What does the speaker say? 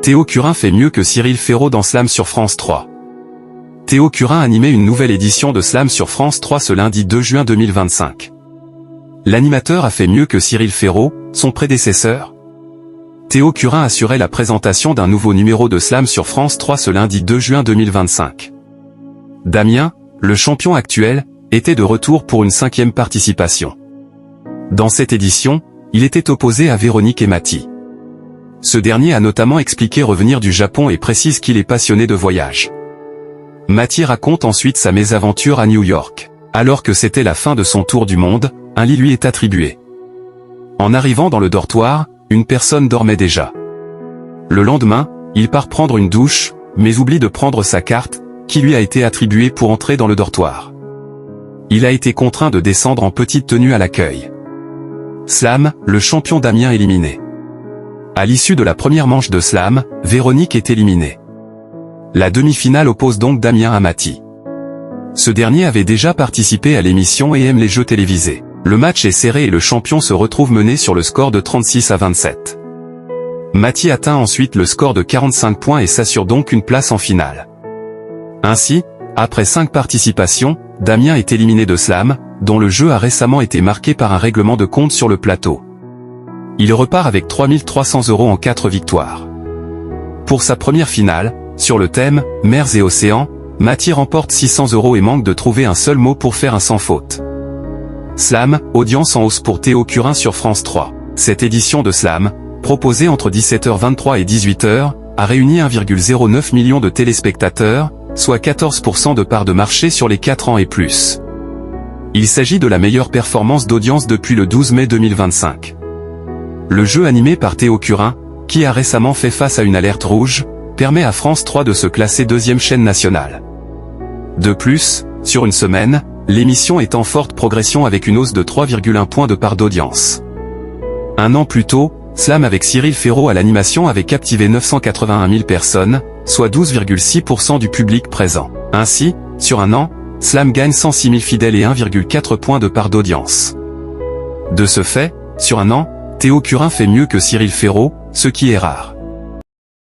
Théo Curin fait mieux que Cyril Ferraud dans Slam sur France 3. Théo Curin animait une nouvelle édition de Slam sur France 3 ce lundi 2 juin 2025. L'animateur a fait mieux que Cyril Ferraud, son prédécesseur. Théo Curin assurait la présentation d'un nouveau numéro de Slam sur France 3 ce lundi 2 juin 2025. Damien, le champion actuel, était de retour pour une 5e participation. Dans cette édition, il était opposé à Véronique et Mathie. Ce dernier a notamment expliqué revenir du Japon et précise qu'il est passionné de voyage. Mathie raconte ensuite sa mésaventure à New York. Alors que c'était la fin de son tour du monde, un lit lui est attribué. En arrivant dans le dortoir, une personne dormait déjà. Le lendemain, il part prendre une douche, mais oublie de prendre sa carte, qui lui a été attribuée pour entrer dans le dortoir. Il a été contraint de descendre en petite tenue à l'accueil. Slam, le champion Damien éliminé. À l'issue de la première manche de Slam, Véronique est éliminée. La demi-finale oppose donc Damien à Mathie. Ce dernier avait déjà participé à l'émission et aime les jeux télévisés. Le match est serré et le champion se retrouve mené sur le score de 36-27. Mathie atteint ensuite le score de 45 points et s'assure donc une place en finale. Ainsi, après 5 participations, Damien est éliminé de Slam, dont le jeu a récemment été marqué par un règlement de compte sur le plateau. Il repart avec 3 300 € en 4 victoires. Pour sa première finale, sur le thème « Mers et océans », Mathie remporte 600 € et manque de trouver un seul mot pour faire un sans faute. Slam, audience en hausse pour Théo Curin sur France 3. Cette édition de Slam, proposée entre 17h23 et 18h, a réuni 1,09 million de téléspectateurs, soit 14% de part de marché sur les 4 ans et plus. Il s'agit de la meilleure performance d'audience depuis le 12 mai 2025. Le jeu animé par Théo Curin, qui a récemment fait face à une alerte rouge, permet à France 3 de se classer 2e chaîne nationale. De plus, sur une semaine, l'émission est en forte progression avec une hausse de 3,1 points de part d'audience. Un an plus tôt, Slam avec Cyril Ferraud à l'animation avait captivé 981 000 personnes, soit 12,6% du public présent. Ainsi, sur un an, Slam gagne 106 000 fidèles et 1,4 points de part d'audience. De ce fait, sur un an, Théo Curin fait mieux que Cyril Ferraud, ce qui est rare.